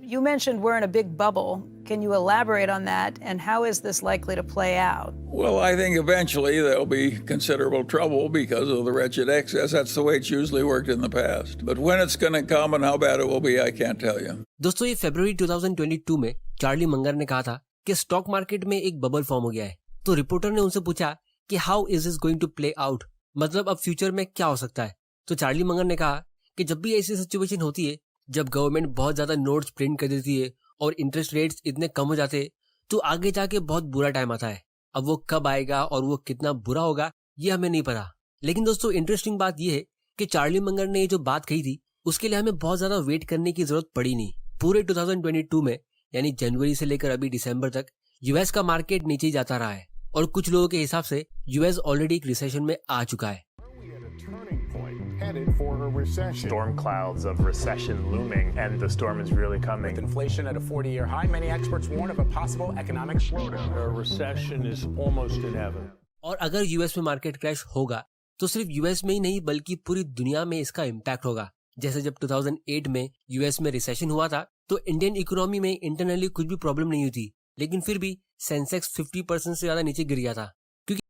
You mentioned we're in a big bubble. Can you elaborate on that, and how is this likely to play out? Well, I think eventually there'll be considerable trouble because of the wretched excess. That's the way it's usually worked in the past. But when it's going to come and how bad it will be, I can't tell you. दोस्तों, ये फरवरी 2022 में Charlie Munger ने कहा था कि stock market में एक bubble form हो गया है। तो रिपोर्टर ने उनसे पूछा कि how is this going to play out, मतलब अब फ्यूचर में क्या हो सकता है। तो चार्ली मंगर ने कहा कि जब भी ऐसी सिचुएशन होती है जब गवर्नमेंट बहुत ज्यादा नोट्स प्रिंट कर देती है और इंटरेस्ट रेट्स इतने कम हो जाते हैं, तो आगे जाके बहुत बुरा टाइम आता है। अब वो कब आएगा और वो कितना बुरा होगा ये हमें नहीं पता। लेकिन दोस्तों, इंटरेस्टिंग बात ये है कि चार्ली मंगर ने ये जो बात कही थी उसके लिए हमें बहुत ज्यादा वेट करने की जरूरत पड़ी नहीं। पूरे 2022 में यानी जनवरी से लेकर अभी दिसंबर तक यूएस का मार्केट नीचे ही जाता रहा है और कुछ लोगों के हिसाब से यूएस ऑलरेडी एक रिसेशन में आ चुका है। Headed for a recession. Storm clouds of recession looming, and the storm is really coming. With inflation at a 40-year high, many experts warn of a possible economic slowdown. A recession is almost inevitable. और अगर US में market crash होगा तो सिर्फ US में ही नहीं बल्कि पूरी दुनिया में इसका इम्पैक्ट होगा। जैसे जब 2008 में यूएस में रिसेशन हुआ था तो इंडियन इकोनॉमी में इंटरनली कुछ भी प्रॉब्लम नहीं हुई थी, लेकिन फिर भी सेंसेक्स 50% से ज्यादा नीचे गिर गया था क्योंकि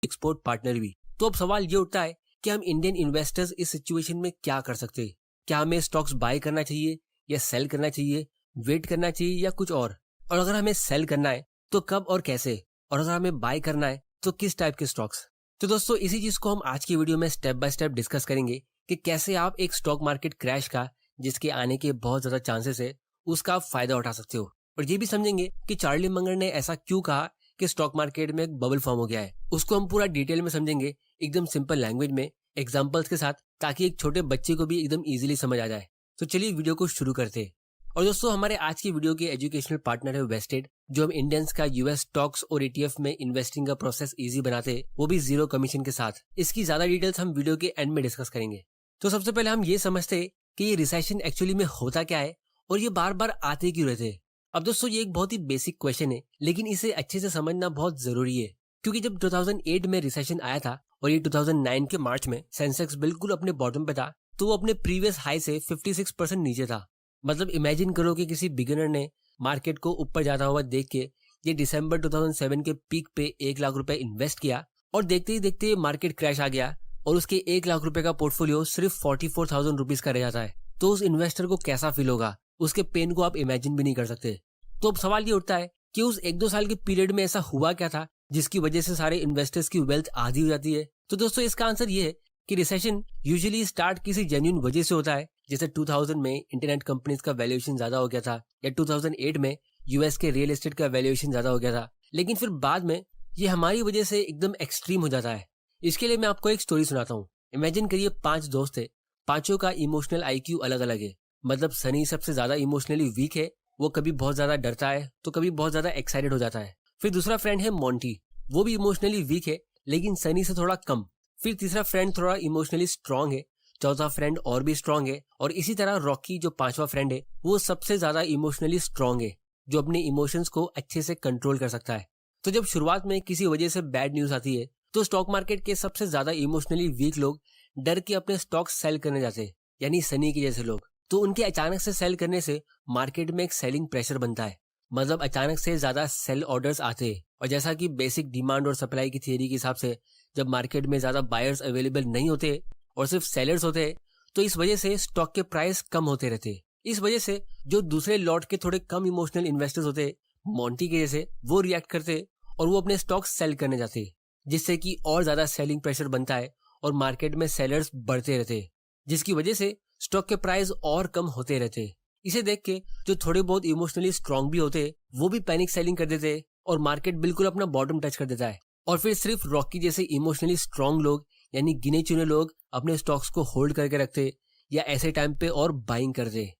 एक्सपोर्ट पार्टनर भी। तो अब सवाल ये उठता है कि हम इंडियन इन्वेस्टर्स इस सिचुएशन में क्या कर सकते हैं। क्या हमें स्टॉक्स बाय करना चाहिए या सेल करना चाहिए, वेट करना चाहिए या कुछ और अगर हमें सेल करना है तो कब और कैसे, और अगर हमें बाय करना है तो किस टाइप के स्टॉक्स। तो दोस्तों, इसी चीज को हम आज की वीडियो में स्टेप बाय स्टेप डिस्कस करेंगे कि कैसे आप एक स्टॉक मार्केट क्रैश का, जिसके आने के बहुत ज्यादा चांसेस है, उसका आप फायदा उठा सकते हो। और ये भी समझेंगे कि चार्ली मंगर ने ऐसा क्यों कहा कि स्टॉक मार्केट में एक बबल फॉर्म हो गया है। उसको हम पूरा डिटेल में समझेंगे एकदम सिंपल लैंग्वेज में, एग्जांपल्स के साथ, ताकि एक छोटे बच्चे को भी एकदम इजीली समझ आ जाए। तो चलिए वीडियो को शुरू करते हैं। और दोस्तों, हमारे आज की वीडियो के एजुकेशनल पार्टनर है वेस्टेड, जो हम इंडियंस का यूएस स्टॉक्स और ETF में इन्वेस्टिंग का प्रोसेस इजी बनाते हैं, वो भी 0 कमीशन के साथ। इसकी ज्यादा डिटेल्स हम वीडियो के एंड में डिस्कस करेंगे। तो सबसे पहले हम ये समझते हैं कि ये रिसेशन एक्चुअली में होता क्या है और ये बार बार आते क्यों रहते हैं। अब दोस्तों, ये एक बहुत ही बेसिक क्वेश्चन है, लेकिन इसे अच्छे से समझना बहुत जरूरी है क्योंकि जब 2008 में रिसेशन आया था और ये 2009 के मार्च में सेंसेक्स बिल्कुल अपने बॉटम पे था, तो वो अपने प्रीवियस हाई से 56% नीचे था। मतलब इमेजिन करो कि किसी बिगिनर ने मार्केट को ऊपर जाता हुआ देख के ये दिसंबर 2007 के पीक पे 1 लाख रुपए इन्वेस्ट किया और देखते ही देखते मार्केट क्रैश आ गया और उसके 1 लाख रुपए का पोर्टफोलियो सिर्फ 44,000 रुपीज का रह जाता है। तो उस इन्वेस्टर को कैसा फील होगा, उसके पेन को आप इमेजिन भी नहीं कर सकते। तो अब सवाल ये उठता है कि उस 1-2 साल के पीरियड में ऐसा हुआ क्या था जिसकी वजह से सारे इन्वेस्टर्स की वेल्थ आधी हो जाती है। तो दोस्तों, इसका आंसर ये है कि रिसेशन यूजुअली स्टार्ट किसी जेन्युइन वजह से होता है। जैसे 2000 में इंटरनेट कंपनीज का वैल्यूएशन ज्यादा हो गया था, या 2008 में यूएस के रियल एस्टेट का वैल्यूएशन ज्यादा हो गया था, लेकिन फिर बाद में ये हमारी वजह से एकदम एक्सट्रीम हो जाता है। इसके लिए मैं आपको एक स्टोरी सुनाता हूँ। इमेजिन करिए 5 दोस्त थे, पांचों का इमोशनल IQ अलग अलग है। मतलब सनी सबसे ज्यादा इमोशनली वीक है, वो कभी बहुत ज्यादा डरता है तो कभी बहुत ज्यादा एक्साइटेड हो जाता है। फिर दूसरा फ्रेंड है मोंटी, वो भी इमोशनली वीक है लेकिन सनी से थोड़ा कम। फिर तीसरा फ्रेंड थोड़ा इमोशनली स्ट्रांग है, चौथा फ्रेंड और भी स्ट्रांग है, और इसी तरह रॉकी जो 5वां फ्रेंड है वो सबसे ज्यादा इमोशनली स्ट्रांग है, जो अपने इमोशंस को अच्छे से कंट्रोल कर सकता है। तो जब शुरुआत में किसी वजह से बैड न्यूज आती है तो स्टॉक मार्केट के सबसे ज्यादा इमोशनली वीक लोग डर के अपने स्टॉक सेल करने जाते हैं, यानी सनी के जैसे लोग। तो उनके अचानक से सेल करने से मार्केट में एक सेलिंग प्रेशर बनता है, मतलब अचानक से ज्यादा सेल ऑर्डर्स आते हैं। और जैसा कि बेसिक डिमांड और सप्लाई की थियरी के हिसाब से जब मार्केट में ज्यादा बायर्स अवेलेबल नहीं होते और सिर्फ सेलर्स होते हैं, तो इस वजह से स्टॉक के प्राइस कम होते रहते हैं। इस वजह से जो दूसरे लॉट के थोड़े कम इमोशनल इन्वेस्टर्स होते हैं, मोंटी के जैसे, वो रिएक्ट करते और वो अपने स्टॉक सेल करने जाते हैं, जिससे कि और ज्यादा सेलिंग प्रेशर बनता है और मार्केट में सेलर्स बढ़ते रहते हैं, जिसकी वजह से स्टॉक के प्राइस और कम होते रहते हैं। इसे देख के जो थोड़े बहुत इमोशनली स्ट्रांग भी होते हैं वो भी पैनिक सेलिंग कर देते हैं और मार्केट बिल्कुल अपना बॉटम टच कर देता है। और फिर सिर्फ रॉकी जैसे इमोशनली स्ट्रांग लोग, यानी गिने चुने लोग, अपने स्टॉक्स को होल्ड करके रखते या ऐसे टाइम पे और बाइंग करते।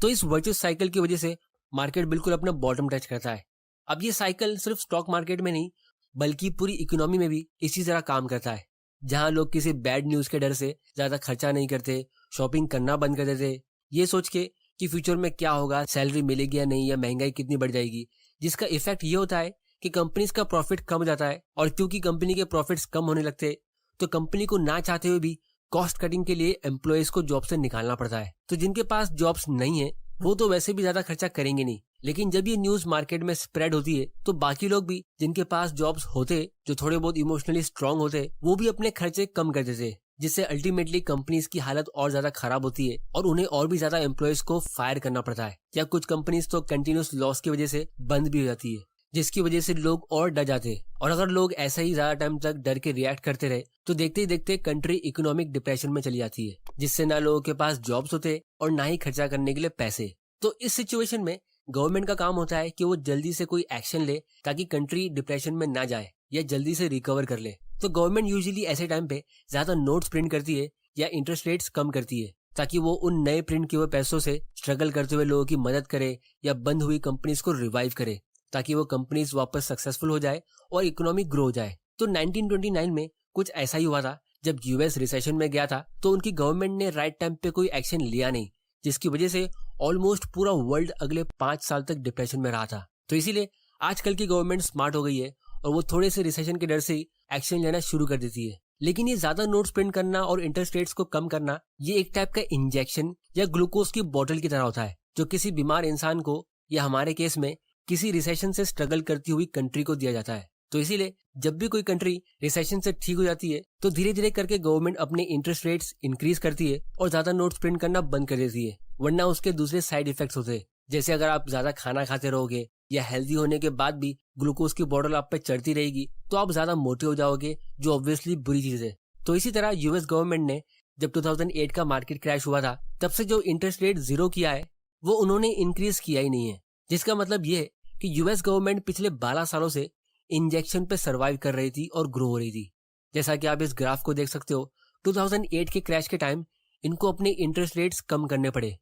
तो इस वर्चुअस साइकिल की वजह से मार्केट बिल्कुल अपना बॉटम टच करता है। अब ये साइकिल सिर्फ स्टॉक मार्केट में नहीं बल्कि पूरी इकोनॉमी में भी इसी तरह काम करता है, जहां लोग किसी बैड न्यूज के डर से ज्यादा खर्चा नहीं करते, शॉपिंग करना बंद कर देते, ये सोच के कि फ्यूचर में क्या होगा, सैलरी मिलेगी या नहीं, या महंगाई कितनी बढ़ जाएगी, जिसका इफेक्ट ये होता है कि कंपनीज का प्रॉफिट कम हो जाता है। और क्योंकि कंपनी के प्रॉफिट्स कम होने लगते तो कंपनी को ना चाहते हुए भी कॉस्ट कटिंग के लिए एम्प्लॉयज को जॉब से निकालना पड़ता है। तो जिनके पास जॉब्स नहीं है वो तो वैसे भी ज्यादा खर्चा करेंगे नहीं, लेकिन जब ये न्यूज मार्केट में स्प्रेड होती है तो बाकी लोग भी जिनके पास जॉब्स होते, जो थोड़े बहुत इमोशनली स्ट्रांग होते, वो भी अपने खर्चे कम कर देते, जिससे अल्टीमेटली कंपनीज की हालत और ज्यादा खराब होती है और उन्हें और भी ज्यादा एम्प्लॉयज को फायर करना पड़ता है, या कुछ कंपनीज तो कंटिन्यूस लॉस की वजह से बंद भी हो जाती है, जिसकी वजह से लोग और डर जाते हैं। और अगर लोग ऐसा ही ज्यादा टाइम तक डर के रिएक्ट करते रहे तो देखते ही देखते कंट्री इकोनॉमिक डिप्रेशन में चली जाती है, जिससे ना लोगों के पास जॉब्स होते और ना ही खर्चा करने के लिए पैसे। तो इस सिचुएशन में गवर्नमेंट का काम होता है कि वो जल्दी से कोई एक्शन ले ताकि कंट्री डिप्रेशन में ना जाए या जल्दी से रिकवर कर ले। तो गवर्नमेंट यूजुअली ऐसे टाइम पे ज्यादा नोट्स प्रिंट करती है या इंटरेस्ट रेट्स कम करती है, ताकि वो उन नए प्रिंट किए हुए पैसों से स्ट्रगल करते हुए लोगों की मदद करे या बंद हुई कंपनीज को रिवाइव करे, ताकि वो कंपनीज वापस सक्सेसफुल हो जाए और इकोनॉमी ग्रो हो जाए। तो 1929 में कुछ ऐसा ही हुआ था। जब यूएस रिसेशन में गया था तो उनकी गवर्नमेंट ने राइट टाइम पे कोई एक्शन लिया नहीं, जिसकी वजह से ऑलमोस्ट पूरा वर्ल्ड अगले 5 साल तक डिप्रेशन में रहा था। तो इसीलिए आजकल की गवर्नमेंट स्मार्ट हो गई है और वो थोड़े से रिसेशन के डर से ही एक्शन लेना शुरू कर देती है। लेकिन ये ज्यादा नोट्स प्रिंट करना और इंटरेस्ट रेट्स को कम करना, ये एक टाइप का इंजेक्शन या ग्लूकोज की बोतल की तरह होता है, जो किसी बीमार इंसान को या हमारे केस में किसी रिसेशन से स्ट्रगल करती हुई कंट्री को दिया जाता है। तो इसीलिए जब भी कोई कंट्री रिसेशन से ठीक हो जाती है तो धीरे धीरे करके गवर्नमेंट अपने इंटरेस्ट रेट्स इंक्रीज करती है और ज्यादा नोट्स प्रिंट करना बंद कर देती है, वरना उसके दूसरे साइड इफेक्ट्स होते हैं। जैसे अगर आप ज्यादा खाना खाते रहोगे या हेल्दी होने के बाद भी ग्लूकोज की बोतल आप पे चढ़ती रहेगी तो आप ज्यादा मोटे हो जाओगे, जो ऑब्वियसली बुरी चीज है। तो इसी तरह यूएस गवर्नमेंट ने जब 2008 का मार्केट क्रैश हुआ था तब से जो इंटरेस्ट रेट 0 किया है वो उन्होंने इंक्रीज किया ही नहीं है, जिसका मतलब ये है कि यूएस गवर्नमेंट पिछले 12 सालों से इंजेक्शन पे सरवाइव कर रही थी और ग्रो हो रही थी। जैसा कि आप इस ग्राफ को देख सकते हो, 2008 के क्रैश के टाइम इनको अपने इंटरेस्ट रेट्स कम करने पड़े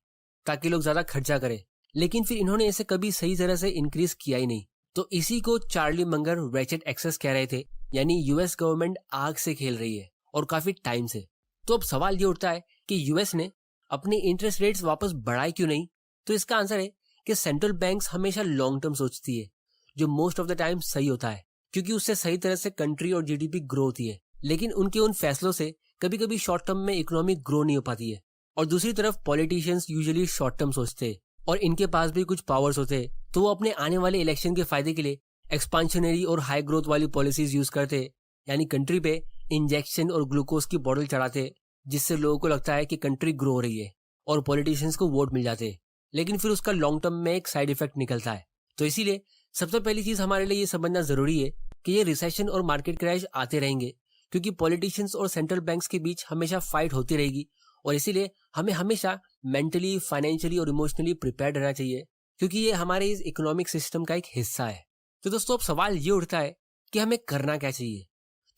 ताकि लोग ज्यादा खर्चा करें, लेकिन फिर इन्होंने इसे कभी सही तरह से इंक्रीज किया ही नहीं। तो इसी को चार्ली मंगर रेचेट एक्सेस कह रहे थे, यानी यूएस गवर्नमेंट आग से खेल रही है और काफी टाइम से। तो अब सवाल ये उठता है कि यूएस ने अपने इंटरेस्ट रेट्स वापस बढ़ाए क्यों नहीं? तो इसका आंसर है कि सेंट्रल बैंक्स हमेशा लॉन्ग टर्म सोचती है, जो मोस्ट ऑफ द टाइम सही होता है, क्योंकि उससे सही तरह से कंट्री और जीडीपी ग्रो होती है। लेकिन उनके उन फैसलों से कभी कभी शॉर्ट टर्म में इकोनॉमी ग्रो नहीं हो पाती है। और दूसरी तरफ पॉलिटिशियंस यूजुअली शॉर्ट टर्म सोचते हैं और इनके पास भी कुछ पावर्स होते हैं, तो वो अपने आने वाले इलेक्शन के फायदे के लिए एक्सपांशनरी और हाई ग्रोथ वाली पॉलिसीज यूज करते हैं, यानी कंट्री पे इंजेक्शन और ग्लूकोज की बोतल चढ़ाते, जिससे लोगों को लगता है कि कंट्री ग्रो हो रही है और पॉलिटिशियंस को वोट मिल जाते हैं, लेकिन फिर उसका लॉन्ग टर्म में एक साइड इफेक्ट निकलता है। तो इसीलिए सबसे पहली चीज हमारे लिए ये समझना जरूरी है कि ये रिसेशन और मार्केट क्रैश आते रहेंगे, क्योंकि पॉलिटिशियंस और सेंट्रल बैंक्स के बीच हमेशा फाइट होती रहेगी और इसीलिए हमें हमेशा मेंटली, फाइनेंशियली और इमोशनली प्रिपेयर्ड रहना चाहिए, क्योंकि ये हमारे इस इकोनॉमिक सिस्टम का एक हिस्सा है। तो दोस्तों अब सवाल ये उठता है कि हमें करना क्या चाहिए?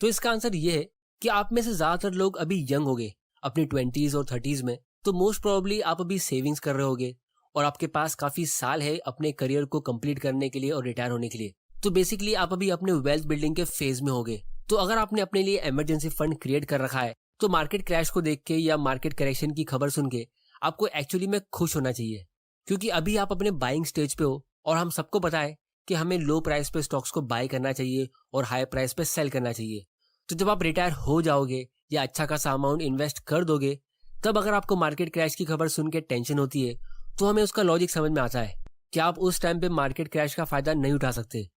तो इसका आंसर ये है कि आप में से ज्यादातर लोग अभी यंग होंगे, अपनी 20s और 30s में, तो मोस्ट प्रोबेबली आप अभी सेविंग्स कर रहे होगे और आपके पास काफी साल है अपने करियर को कंप्लीट करने के लिए और रिटायर होने के लिए। तो बेसिकली आप अभी अपने वेल्थ बिल्डिंग के फेज में होगे। तो अगर आपने अपने लिए इमरजेंसी फंड क्रिएट कर रखा है तो मार्केट क्रैश को देख के या मार्केट करेक्शन की खबर सुन के आपको एक्चुअली में खुश होना चाहिए, क्योंकि अभी आप अपने बाइंग स्टेज पे हो और हम सबको पता है कि हमें लो प्राइस पे स्टॉक्स को बाय करना चाहिए और हाई प्राइस पे सेल करना चाहिए। तो जब आप रिटायर हो जाओगे या अच्छा खासा अमाउंट इन्वेस्ट कर दोगे, तब अगर आपको मार्केट क्रैश की खबर सुन के टेंशन होती है तो हमें उसका लॉजिक समझ में आता है कि आप उस टाइम पे मार्केट क्रैश का फायदा नहीं उठा सकते।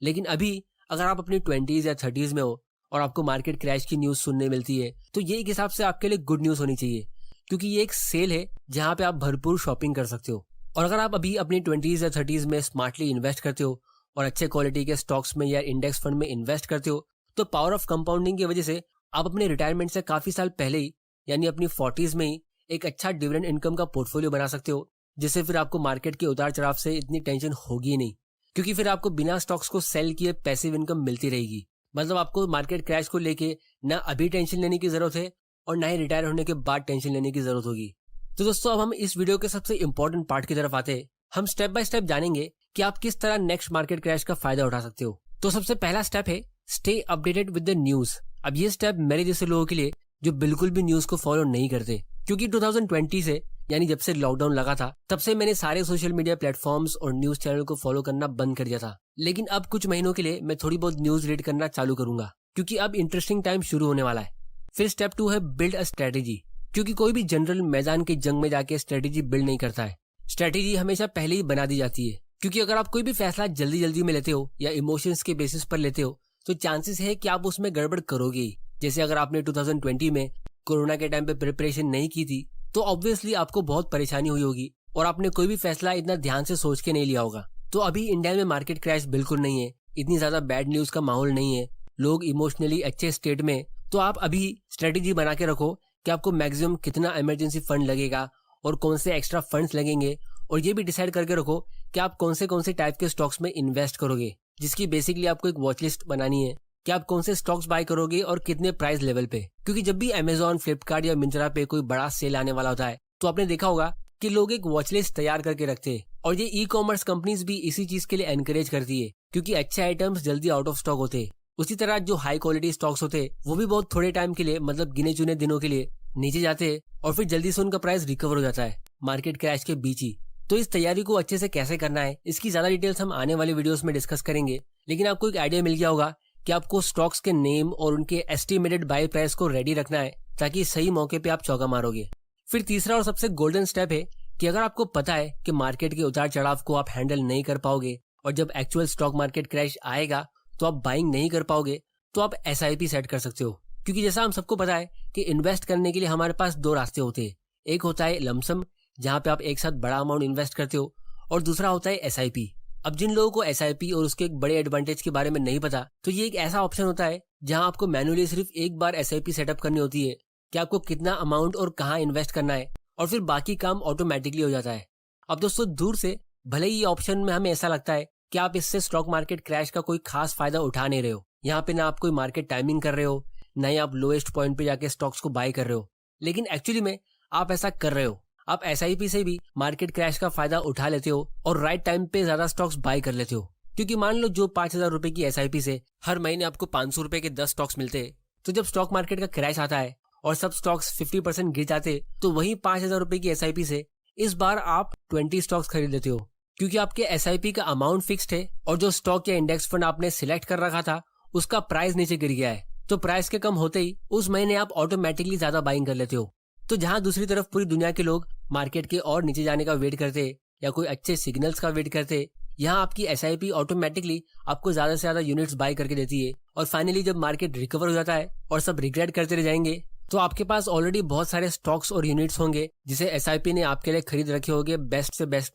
लेकिन अभी अगर आप अपनी 20s या 30s में हो और आपको मार्केट क्रैश की न्यूज सुनने मिलती है तो ये एक हिसाब से आपके लिए गुड न्यूज होनी चाहिए, क्योंकि ये एक सेल है जहां पे आप भरपूर शॉपिंग कर सकते हो। और अगर आप अभी अपनी 20s या 30s में स्मार्टली इन्वेस्ट करते हो और अच्छे क्वालिटी के स्टॉक्स में या इंडेक्स फंड में इन्वेस्ट करते हो, तो पावर ऑफ कंपाउंडिंग की वजह से आप अपने रिटायरमेंट से काफी साल पहले ही, यानी अपनी 40s में ही, एक अच्छा डिविडेंड इनकम का पोर्टफोलियो बना सकते हो, जिससे फिर आपको मार्केट के उतार चढ़ाव से इतनी टेंशन होगी नहीं, क्योंकि फिर आपको बिना स्टॉक्स को सेल किए पैसिव इनकम मिलती रहेगी। मतलब आपको मार्केट क्रैश को लेके ना अभी टेंशन लेने की जरूरत है और ना ही रिटायर होने के बाद टेंशन लेने की जरूरत होगी। तो दोस्तों अब हम इस वीडियो के सबसे इंपॉर्टेंट पार्ट की तरफ आते हैं। हम स्टेप बाय स्टेप जानेंगे कि आप किस तरह नेक्स्ट मार्केट क्रैश का फायदा उठा सकते हो। तो सबसे पहला स्टेप है stay updated with the news. अब ये स्टेप मेरे जैसे लोगों के लिए जो बिल्कुल भी न्यूज को फॉलो नहीं करते, क्योंकि 2020 से, यानी जब से लॉकडाउन लगा था, तब से मैंने सारे सोशल मीडिया प्लेटफॉर्म्स और न्यूज चैनल को फॉलो करना बंद कर दिया था। लेकिन अब कुछ महीनों के लिए मैं थोड़ी बहुत न्यूज रीड करना चालू करूंगा, क्योंकि अब इंटरेस्टिंग टाइम शुरू होने वाला है। फिर स्टेप 2 है बिल्ड अ स्ट्रेटेजी, क्योंकि कोई भी जनरल मैदान के जंग में जाके स्ट्रेटेजी बिल्ड नहीं करता है। स्ट्रेटेजी हमेशा पहले ही बना दी जाती है, क्योंकि अगर आप कोई भी फैसला जल्दी जल्दी में लेते हो या इमोशंस के बेसिस पर लेते हो तो चांसेस है कि आप उसमें गड़बड़ करोगे ही। जैसे अगर आपने 2020 में कोरोना के टाइम पे प्रिपरेशन नहीं की थी तो ऑब्वियसली आपको बहुत परेशानी हुई होगी और आपने कोई भी फैसला इतना ध्यान से सोच के नहीं लिया होगा। तो अभी इंडिया में मार्केट क्रैश बिल्कुल नहीं है, इतनी ज्यादा बैड न्यूज का माहौल नहीं है, लोग इमोशनली अच्छे स्टेट में। तो आप अभी स्ट्रेटेजी बना के रखो कि आपको मैक्सिमम कितना इमरजेंसी फंड लगेगा और कौन से एक्स्ट्रा फंड्स लगेंगे, और ये भी डिसाइड करके रखो कि आप कौन से टाइप के स्टॉक्स में इन्वेस्ट करोगे, जिसकी बेसिकली आपको एक वॉच लिस्ट बनानी है कि आप कौन से स्टॉक्स बाय करोगे और कितने प्राइस लेवल पे। क्योंकि जब भी अमेजॉन, फ्लिपकार्ट या मिंत्रा पे कोई बड़ा सेल आने वाला होता है तो आपने देखा होगा कि लोग एक वॉच लिस्ट तैयार करके रखते हैं, और ये ई कॉमर्स कंपनीज भी इसी चीज के लिए एनकरेज करती है, क्योंकि अच्छे आइटम्स जल्दी आउट ऑफ स्टॉक होते हैं। उसी तरह जो हाई क्वालिटी स्टॉक्स होते हैं वो भी बहुत थोड़े टाइम के लिए, मतलब गिने चुने दिनों के लिए नीचे जाते हैं और फिर जल्दी से उनका प्राइस रिकवर हो जाता है मार्केट क्रैश के बीच ही। तो इस तैयारी को अच्छे से कैसे करना है इसकी ज्यादा डिटेल्स हम आने वाले वीडियोस में डिस्कस करेंगे, लेकिन आपको एक आइडिया मिल गया होगा कि आपको स्टॉक्स के नेम और उनके एस्टिमेटेड बाय प्राइस को रेडी रखना है ताकि सही मौके पे आप चौका मारोगे। फिर तीसरा और सबसे गोल्डन स्टेप है कि अगर आपको पता है कि मार्केट के उतार चढ़ाव को आप हैंडल नहीं कर पाओगे और जब एक्चुअल स्टॉक मार्केट क्रैश आएगा तो आप बाइंग नहीं कर पाओगे, तो आप SIP सेट कर सकते हो। क्योंकि जैसा हम सबको पता है कि इन्वेस्ट करने के लिए हमारे पास दो रास्ते होते हैं, एक होता है लमसम जहाँ पे आप एक साथ बड़ा अमाउंट इन्वेस्ट करते हो, और दूसरा होता है SIP। अब जिन लोगों को SIP और उसके एक बड़े एडवांटेज के बारे में नहीं पता, तो ये एक ऐसा ऑप्शन होता है जहां आपको मैन्युअली सिर्फ एक बार SIP सेटअप करनी होती है कि आपको कितना अमाउंट और कहाँ इन्वेस्ट करना है, और फिर बाकी काम ऑटोमेटिकली हो जाता है। अब दोस्तों दूर से भले ही ये ऑप्शन में हमें ऐसा लगता है कि आप इससे स्टॉक मार्केट क्रैश का कोई खास फायदा उठा नहीं रहे हो, यहाँ पे ना आप कोई मार्केट टाइमिंग कर रहे हो, ना ही आप लोएस्ट पॉइंट पे जाके स्टॉक्स को बाय कर रहे हो, लेकिन एक्चुअली में आप ऐसा कर रहे हो। आप SIP से भी मार्केट क्रैश का फायदा उठा लेते हो और राइट टाइम पे ज्यादा स्टॉक्स बाय कर लेते हो। क्योंकि मान लो जो 5,000 रुपए की SIP से हर महीने आपको 500 रुपए के 10 स्टॉक्स मिलते हैं, तो जब स्टॉक मार्केट का क्रैश आता है और सब स्टॉक्स 50% गिर जाते, तो वही 5,000 रुपए की SIP से इस बार आप 20 स्टॉक्स खरीद लेते हो, क्योंकि आपके SIP का अमाउंट फिक्स्ड है और जो स्टॉक या इंडेक्स फंड आपने सिलेक्ट कर रखा था उसका प्राइस नीचे गिर गया है। तो प्राइस के कम होते ही उस महीने आप ऑटोमेटिकली ज्यादा बाइंग कर लेते हो। तो जहां दूसरी तरफ पूरी दुनिया के लोग मार्केट के और नीचे जाने का वेट करते या कोई अच्छे सिग्नल्स का वेट करते, यहाँ आपकी SIP ऑटोमेटिकली आपको ज्यादा से ज्यादा यूनिट्स बाय करके देती है, और फाइनली जब मार्केट रिकवर हो जाता है और सब रिग्रेट करते रह जाएंगे, तो आपके पास ऑलरेडी बहुत सारे स्टॉक्स और यूनिट्स होंगे जिसे SIP ने आपके लिए खरीद रखे होंगे बेस्ट से बेस्ट